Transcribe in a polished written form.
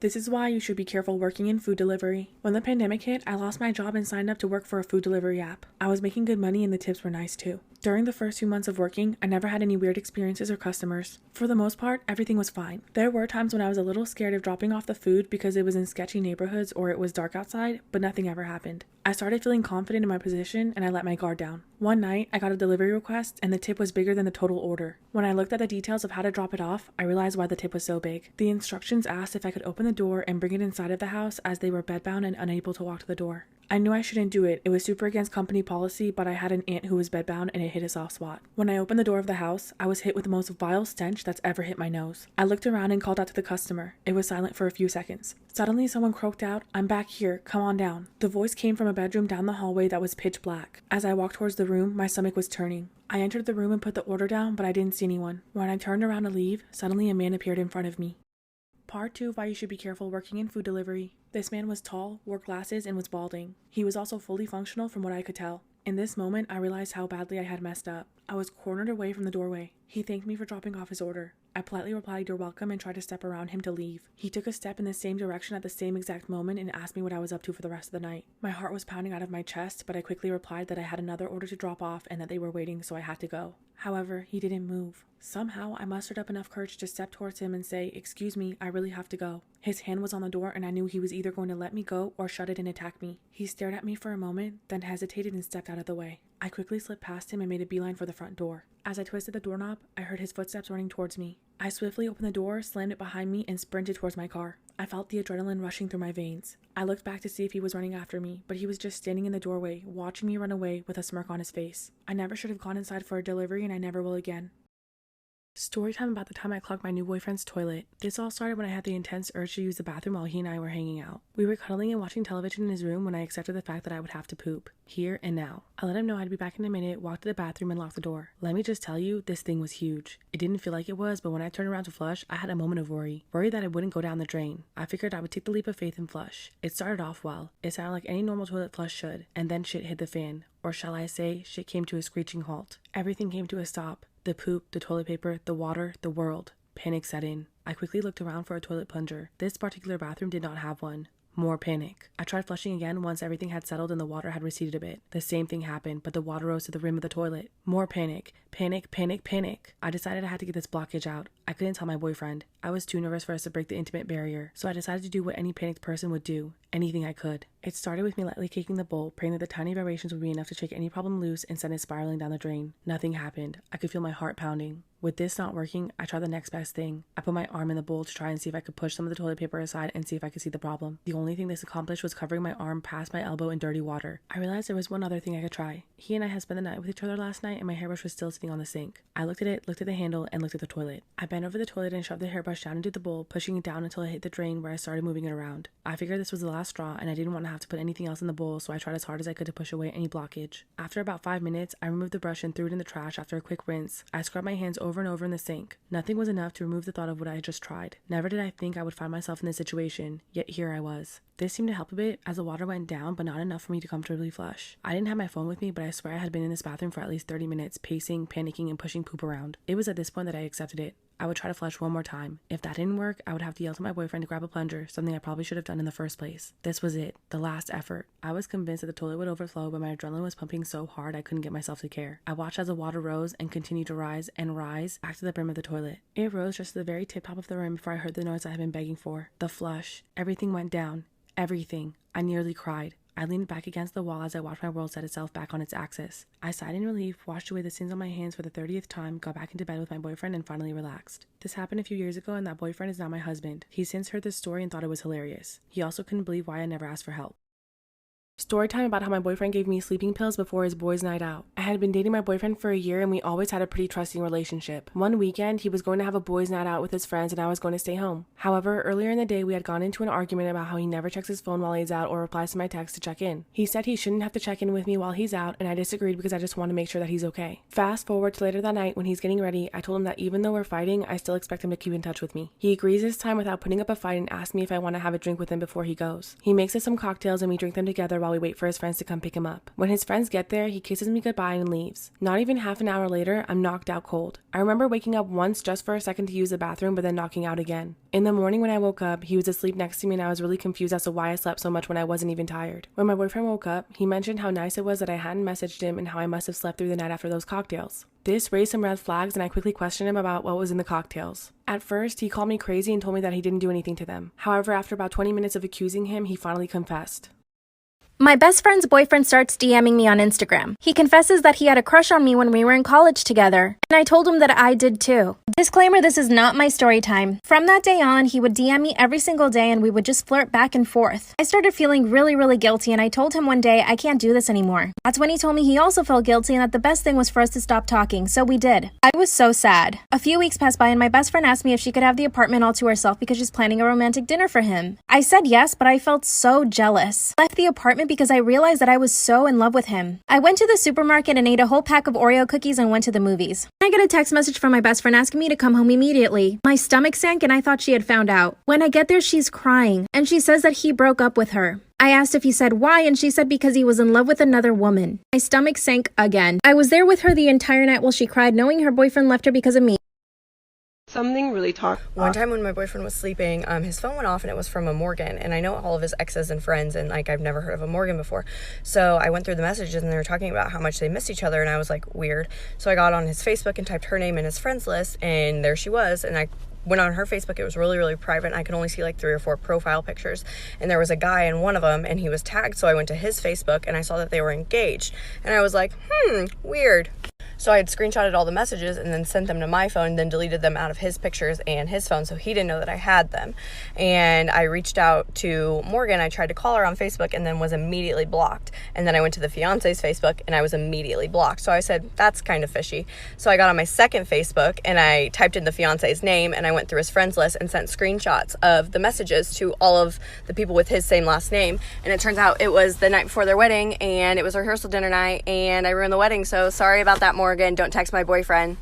This is why you should be careful working in food delivery. When the pandemic hit, I lost my job and signed up to work for a food delivery app. I was making good money and the tips were nice too. During the first few months of working, I never had any weird experiences or customers. For the most part, everything was fine. There were times when I was a little scared of dropping off the food because it was in sketchy neighborhoods or it was dark outside, but nothing ever happened. I started feeling confident in my position and I let my guard down. One night, I got a delivery request and the tip was bigger than the total order. When I looked at the details of how to drop it off, I realized why the tip was so big. The instructions asked if I could open the door and bring it inside of the house as they were bedbound and unable to walk to the door. I knew I shouldn't do it. It was super against company policy, but I had an aunt who was bedbound and it hit a soft spot. When I opened the door of the house, I was hit with the most vile stench that's ever hit my nose. I looked around and called out to the customer. It was silent for a few seconds. Suddenly, someone croaked out, "I'm back here, come on down." The voice came from a bedroom down the hallway that was pitch black. As I walked towards the room, my stomach was turning. I entered the room and put the order down, but I didn't see anyone. When I turned around to leave, suddenly a man appeared in front of me. Part 2 of why you should be careful working in food delivery. This man was tall, wore glasses, and was balding. He was also fully functional from what I could tell. In this moment, I realized how badly I had messed up. I was cornered away from the doorway. He thanked me for dropping off his order. I politely replied, "You're welcome," and tried to step around him to leave. He took a step in the same direction at the same exact moment and asked me what I was up to for the rest of the night. My heart was pounding out of my chest, but I quickly replied that I had another order to drop off and that they were waiting, so I had to go. However, he didn't move. Somehow, I mustered up enough courage to step towards him and say, "Excuse me, I really have to go." His hand was on the door and I knew he was either going to let me go or shut it and attack me. He stared at me for a moment, then hesitated and stepped out of the way. I quickly slipped past him and made a beeline for the front door. As I twisted the doorknob, I heard his footsteps running towards me. I swiftly opened the door, slammed it behind me, and sprinted towards my car. I felt the adrenaline rushing through my veins. I looked back to see if he was running after me, but he was just standing in the doorway, watching me run away with a smirk on his face. I never should have gone inside for a delivery and I never will again. Story time about the time I clogged my new boyfriend's toilet. This all started when I had the intense urge to use the bathroom while he and I were hanging out. We were cuddling and watching television in his room when I accepted the fact that I would have to poop. Here and now. I let him know I'd be back in a minute, walked to the bathroom and locked the door. Let me just tell you, this thing was huge. It didn't feel like it was, but when I turned around to flush, I had a moment of worry. Worry that it wouldn't go down the drain. I figured I would take the leap of faith and flush. It started off well. It sounded like any normal toilet flush should, and then shit hit the fan. Or shall I say, shit came to a screeching halt. Everything came to a stop. The poop, the toilet paper, the water, the world. Panic set in. I quickly looked around for a toilet plunger. This particular bathroom did not have one. More panic. I tried flushing again once everything had settled and the water had receded a bit. The same thing happened, but the water rose to the rim of the toilet. More panic. Panic, panic, panic. I decided I had to get this blockage out. I couldn't tell my boyfriend. I was too nervous for us to break the intimate barrier, so I decided to do what any panicked person would do. Anything I could. It started with me lightly kicking the bowl, praying that the tiny vibrations would be enough to shake any problem loose and send it spiraling down the drain. Nothing happened. I could feel my heart pounding. With this not working, I tried the next best thing. I put my arm in the bowl to try and see if I could push some of the toilet paper aside and see if I could see the problem. The only thing this accomplished was covering my arm past my elbow in dirty water. I realized there was one other thing I could try. He and I had spent the night with each other last night and my hairbrush was still sitting on the sink. I looked at it, looked at the handle, and looked at the toilet. I bent over the toilet and shoved the hairbrush down into the bowl, pushing it down until it hit the drain where I started moving it around. I figured this was the last straw and I didn't want to have to put anything else in the bowl, so I tried as hard as I could to push away any blockage. After about 5 minutes, I removed the brush and threw it in the trash after a quick rinse. I scrubbed my hands over and over in the sink. Nothing was enough to remove the thought of what I had just tried. Never did I think I would find myself in this situation, yet here I was. This seemed to help a bit as the water went down, but not enough for me to comfortably flush. I didn't have my phone with me, but I swear I had been in this bathroom for at least 30 minutes, pacing, panicking, and pushing poop around. It was at this point that I accepted it. I would try to flush one more time. If that didn't work, I would have to yell to my boyfriend to grab a plunger, something I probably should have done in the first place. This was it, the last effort. I was convinced that the toilet would overflow, but my adrenaline was pumping so hard I couldn't get myself to care. I watched as the water rose and continued to rise and rise back to the brim of the toilet. It rose just to the very tip top of the rim before I heard the noise I had been begging for. The flush. Everything went down. Everything. I nearly cried. I leaned back against the wall as I watched my world set itself back on its axis. I sighed in relief, washed away the sins on my hands for the 30th time, got back into bed with my boyfriend, and finally relaxed. This happened a few years ago, and that boyfriend is now my husband. He's since heard this story and thought it was hilarious. He also couldn't believe why I never asked for help. Story time about how my boyfriend gave me sleeping pills before his boys' night out. I had been dating my boyfriend for a year and we always had a pretty trusting relationship. One weekend, he was going to have a boys' night out with his friends and I was going to stay home. However, earlier in the day, we had gone into an argument about how he never checks his phone while he's out or replies to my text to check in. He said he shouldn't have to check in with me while he's out and I disagreed because I just want to make sure that he's okay. Fast forward to later that night when he's getting ready, I told him that even though we're fighting, I still expect him to keep in touch with me. He agrees this time without putting up a fight and asks me if I want to have a drink with him before he goes. He makes us some cocktails and we drink them together while while we wait for his friends to come pick him up. When his friends get there, he kisses me goodbye and leaves. Not even half an hour later, I'm knocked out cold. I remember waking up once just for a second to use the bathroom, but then knocking out again. In the morning when I woke up, he was asleep next to me and I was really confused as to why I slept so much when I wasn't even tired. When my boyfriend woke up, he mentioned how nice it was that I hadn't messaged him and how I must have slept through the night after those cocktails. This raised some red flags and I quickly questioned him about what was in the cocktails. At first, he called me crazy and told me that he didn't do anything to them. However, after about 20 minutes of accusing him, he finally confessed. My best friend's boyfriend starts DMing me on Instagram. He confesses that he had a crush on me when we were in college together, and I told him that I did too. Disclaimer, this is not my story time. From that day on, he would DM me every single day and we would just flirt back and forth. I started feeling really guilty and I told him one day I can't do this anymore. That's when he told me he also felt guilty and that the best thing was for us to stop talking, so we did. I was so sad. A few weeks passed by and my best friend asked me if she could have the apartment all to herself because she's planning a romantic dinner for him. I said yes, but I felt so jealous. I left the apartment because I realized that I was so in love with him. I went to the supermarket and ate a whole pack of Oreo cookies and went to the movies. I get a text message from my best friend asking me to come home immediately. My stomach sank and I thought she had found out. When I get there, she's crying and she says that he broke up with her. I asked if he said why and she said because he was in love with another woman. My stomach sank again. I was there with her the entire night while she cried, knowing her boyfriend left her because of me. Something really toxic. One time when my boyfriend was sleeping, his phone went off and it was from a Morgan, and I know all of his exes and friends, and like I've never heard of a Morgan before. So I went through the messages and they were talking about how much they missed each other, and I was like, weird. So I got on his Facebook and typed her name in his friends list, and there she was, and I went on her Facebook. It was really private and I could only see like 3 or 4 profile pictures, and there was a guy in one of them and he was tagged. So I went to his Facebook and I saw that they were engaged, and I was like, weird. So I had screenshotted all the messages and then sent them to my phone, then deleted them out of his pictures and his phone, so he didn't know that I had them. And I reached out to Morgan. I tried to call her on Facebook and then was immediately blocked. And then I went to the fiance's Facebook and I was immediately blocked. So I said, that's kind of fishy. So I got on my second Facebook and I typed in the fiance's name and I went through his friends list and sent screenshots of the messages to all of the people with his same last name. And it turns out it was the night before their wedding and it was a rehearsal dinner night and I ruined the wedding. So sorry about that, Morgan. Don't text my boyfriend.